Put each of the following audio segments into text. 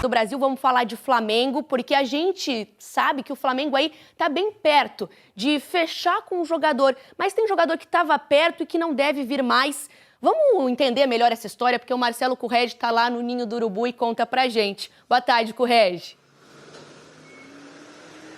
Do Brasil, vamos falar de Flamengo, porque a gente sabe que o Flamengo aí tá bem perto de fechar com um jogador, mas tem jogador que estava perto e que não deve vir mais. Vamos entender melhor essa história, porque o Marcelo Currege tá lá no Ninho do Urubu e conta pra gente. Boa tarde, Currege.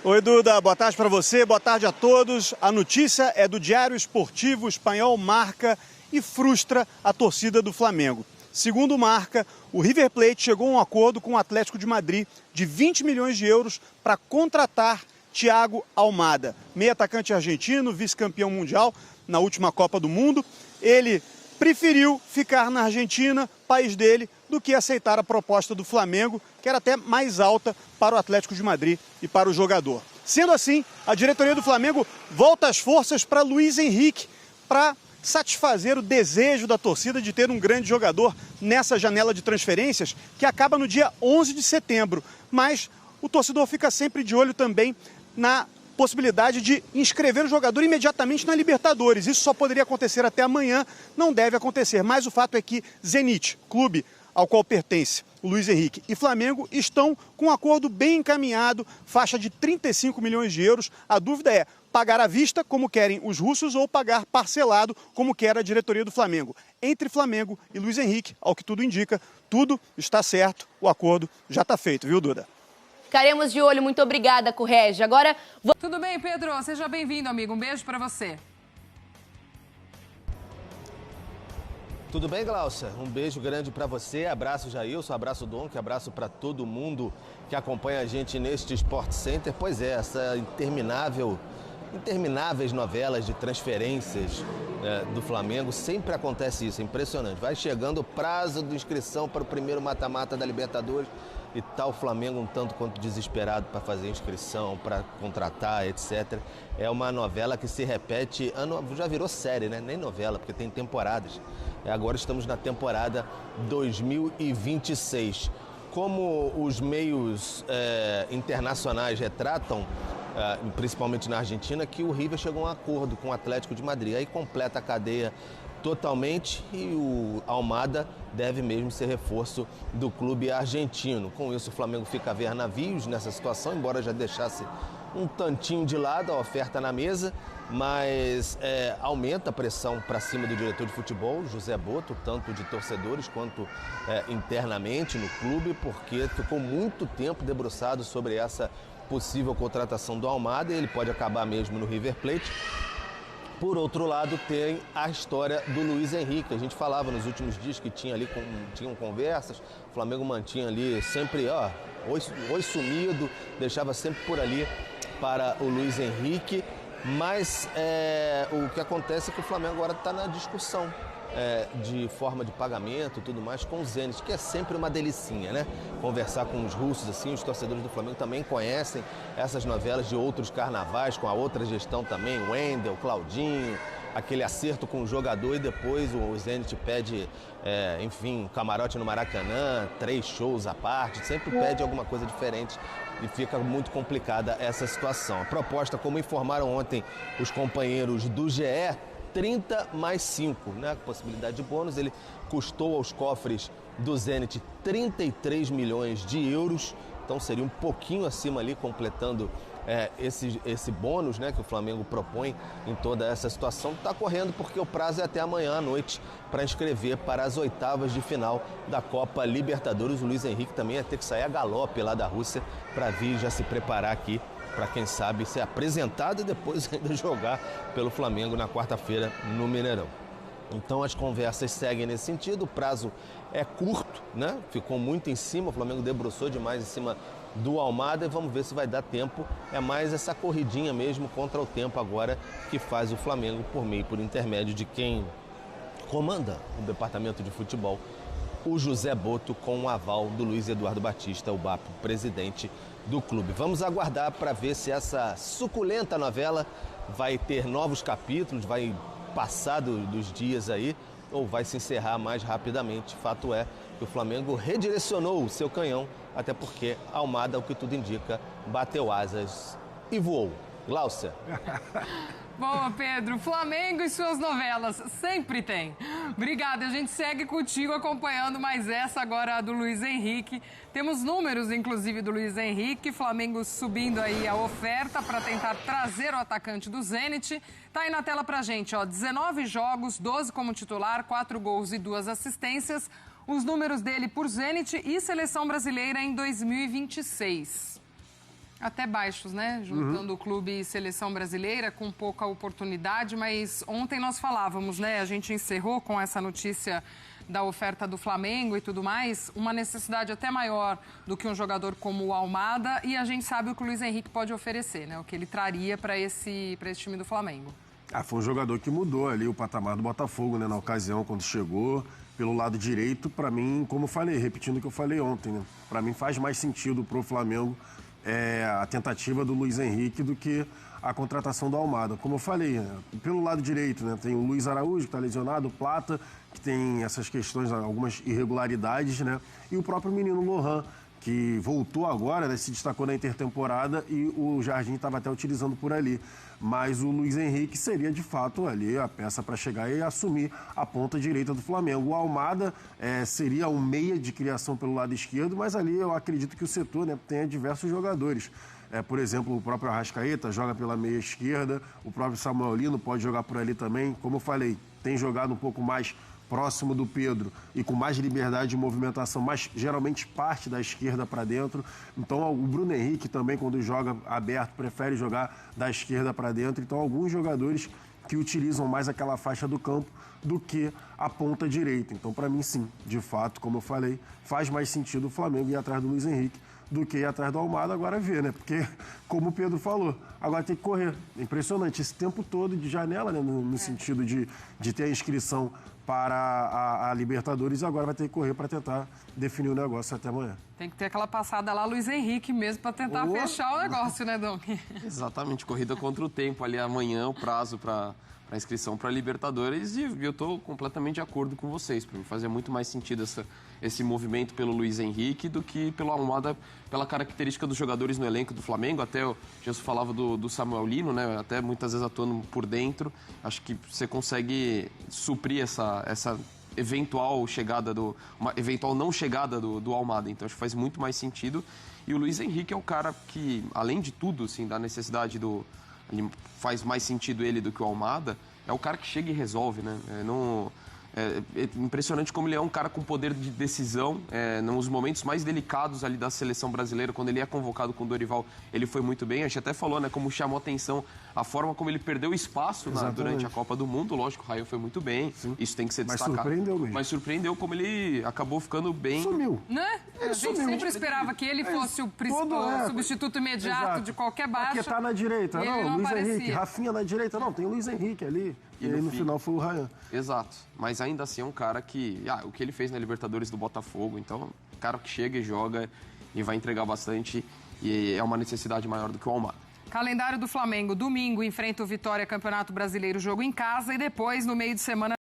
Oi, Duda, boa tarde para você, boa tarde a todos. A notícia é do Diário Esportivo Espanhol Marca e frustra a torcida do Flamengo. Segundo Marca, o River Plate chegou a um acordo com o Atlético de Madrid de 20 milhões de euros para contratar Thiago Almada, meio atacante argentino, vice-campeão mundial na última Copa do Mundo. Ele preferiu ficar na Argentina, país dele, do que aceitar a proposta do Flamengo, que era até mais alta para o Atlético de Madrid e para o jogador. Sendo assim, a diretoria do Flamengo volta as forças para Luiz Henrique para satisfazer o desejo da torcida de ter um grande jogador nessa janela de transferências que acaba no dia 11 de setembro. Mas o torcedor fica sempre de olho também na possibilidade de inscrever o jogador imediatamente na Libertadores. Isso só poderia acontecer até amanhã, não deve acontecer. Mas o fato é que Zenit, clube ao qual pertence o Luiz Henrique, e Flamengo estão com um acordo bem encaminhado, faixa de 35 milhões de euros. A dúvida é pagar à vista, como querem os russos, ou pagar parcelado, como quer a diretoria do Flamengo. Entre Flamengo e Luiz Henrique, ao que tudo indica, tudo está certo, o acordo já está feito, viu, Duda? Ficaremos de olho, muito obrigada, Currege. Agora... Tudo bem, Pedro? Seja bem-vindo, amigo. Um beijo para você. Tudo bem, Glaucia? Um beijo grande para você, abraço Jailson, abraço Donk, abraço para todo mundo que acompanha a gente neste Sport Center. Pois é, essa intermináveis novelas de transferências do Flamengo, sempre acontece isso, é impressionante. Vai chegando o prazo de inscrição para o primeiro mata-mata da Libertadores e tá o Flamengo um tanto quanto desesperado para fazer inscrição, para contratar, etc. É uma novela que se repete, já virou série, né? Nem novela, porque tem temporadas. Agora estamos na temporada 2026. Como os meios internacionais retratam, principalmente na Argentina, que o River chegou a um acordo com o Atlético de Madrid. Aí completa a cadeia totalmente e o Almada deve mesmo ser reforço do clube argentino. Com isso, o Flamengo fica a ver navios nessa situação, embora já deixasse um tantinho de lado a oferta na mesa, mas aumenta a pressão para cima do diretor de futebol, José Boto, tanto de torcedores quanto internamente no clube, porque ficou muito tempo debruçado sobre essa possível contratação do Almada e ele pode acabar mesmo no River Plate. Por outro lado, tem a história do Luiz Henrique. A gente falava nos últimos dias que tinham conversas, o Flamengo mantinha ali sempre, oi sumido, deixava sempre por ali para o Luiz Henrique. Mas o que acontece é que o Flamengo agora está na discussão de forma de pagamento e tudo mais com o Zenit, que é sempre uma delicinha, né? Conversar com os russos, assim, os torcedores do Flamengo também conhecem essas novelas de outros carnavais, com a outra gestão também, Wendel, Claudinho, aquele acerto com o jogador e depois o Zenit pede, enfim, camarote no Maracanã, 3 shows à parte, sempre pede alguma coisa diferente e fica muito complicada essa situação. A proposta, como informaram ontem os companheiros do GE, 30 mais 5, né? Possibilidade de bônus. Ele custou aos cofres do Zenit 33 milhões de euros, então seria um pouquinho acima ali, completando esse bônus, né, que o Flamengo propõe em toda essa situação. Está correndo porque o prazo é até amanhã à noite para inscrever para as oitavas de final da Copa Libertadores. O Luiz Henrique também ia ter que sair a galope lá da Rússia para vir já se preparar aqui para, quem sabe, ser apresentado e depois ainda jogar pelo Flamengo na quarta-feira no Mineirão. Então as conversas seguem nesse sentido, o prazo é curto, né? Ficou muito em cima, o Flamengo debruçou demais em cima do Almada e vamos ver se vai dar tempo. É mais essa corridinha mesmo contra o tempo agora que faz o Flamengo por intermédio de quem comanda o departamento de futebol, o José Boto, com o aval do Luiz Eduardo Batista, o BAP, presidente do clube. Vamos aguardar para ver se essa suculenta novela vai ter novos capítulos, vai passar dos dias aí ou vai se encerrar mais rapidamente. Fato é que o Flamengo redirecionou o seu canhão, até porque Almada, o que tudo indica, bateu asas e voou. Glaucia. Boa, Pedro. Flamengo e suas novelas. Sempre tem. Obrigada. A gente segue contigo acompanhando mais essa agora do Luiz Henrique. Temos números, inclusive, do Luiz Henrique. Flamengo subindo aí a oferta para tentar trazer o atacante do Zenit. Tá aí na tela pra gente, ó. 19 jogos, 12 como titular, 4 gols e 2 assistências. Os números dele por Zenit e Seleção Brasileira em 2026. Até baixos, né? Juntando o clube e seleção brasileira, com pouca oportunidade, mas ontem nós falávamos, né? A gente encerrou com essa notícia da oferta do Flamengo e tudo mais, uma necessidade até maior do que um jogador como o Almada, e a gente sabe o que o Luiz Henrique pode oferecer, né? O que ele traria para esse time do Flamengo. Foi um jogador que mudou ali o patamar do Botafogo, né? Na ocasião, quando chegou pelo lado direito, para mim, como eu falei, repetindo o que eu falei ontem, né? Para mim faz mais sentido pro Flamengo a tentativa do Luiz Henrique do que a contratação do Almada. Como eu falei, pelo lado direito, né, tem o Luiz Araújo, que está lesionado, o Plata, que tem essas questões, algumas irregularidades, né, e o próprio menino Lohan, que voltou agora, né, se destacou na intertemporada e o Jardim estava até utilizando por ali. Mas o Luiz Henrique seria, de fato, ali a peça para chegar e assumir a ponta direita do Flamengo. O Almada seria um meia de criação pelo lado esquerdo, mas ali eu acredito que o setor, né, tenha diversos jogadores. Por exemplo, o próprio Arrascaeta joga pela meia esquerda, o próprio Samuel Lino pode jogar por ali também. Como eu falei, tem jogado um pouco mais próximo do Pedro e com mais liberdade de movimentação, mas geralmente parte da esquerda para dentro. Então o Bruno Henrique também, quando joga aberto, prefere jogar da esquerda para dentro. Então alguns jogadores que utilizam mais aquela faixa do campo do que a ponta direita. Então para mim sim, de fato, como eu falei, faz mais sentido o Flamengo ir atrás do Luiz Henrique do que ir atrás do Almada, agora ver, né? Porque, como o Pedro falou, agora tem que correr. É impressionante, esse tempo todo de janela, né? No sentido de ter a inscrição para a Libertadores, e agora vai ter que correr para tentar definir o negócio até amanhã. Tem que ter aquela passada lá, Luiz Henrique mesmo, para tentar fechar o negócio, né, Dom? Exatamente, corrida contra o tempo ali amanhã, o prazo para a inscrição para a Libertadores, e eu estou completamente de acordo com vocês. Para mim fazia muito mais sentido esse movimento pelo Luiz Henrique do que pelo Almada, pela característica dos jogadores no elenco do Flamengo. Até o Jesus falava do Samuel Lino, né? Até muitas vezes atuando por dentro. Acho que você consegue suprir essa eventual chegada uma eventual não chegada do Almada. Então acho que faz muito mais sentido. E o Luiz Henrique é o cara que, além de tudo, assim, da necessidade faz mais sentido ele do que o Almada, é o cara que chega e resolve, né? É impressionante como ele é um cara com poder de decisão. Nos momentos mais delicados ali da seleção brasileira, quando ele é convocado com o Dorival, ele foi muito bem. A gente até falou, né, como chamou atenção a forma como ele perdeu espaço durante a Copa do Mundo. Lógico, o Raio foi muito bem. Sim. Isso tem que ser destacado. Mas surpreendeu mesmo. Mas surpreendeu como ele acabou ficando bem. Sumiu. Né? A gente sempre esperava que ele fosse o principal substituto imediato de qualquer baixa. Porque tá na direita, não, Luiz Henrique. Rafinha na direita, não, tem o Luiz Henrique ali. E aí no final foi o Ryan. Exato. Mas ainda assim é um cara que... o que ele fez na Libertadores do Botafogo, então, cara que chega e joga e vai entregar bastante, e é uma necessidade maior do que o Almada. Calendário do Flamengo, domingo enfrenta o Vitória, Campeonato Brasileiro, jogo em casa, e depois, no meio de semana,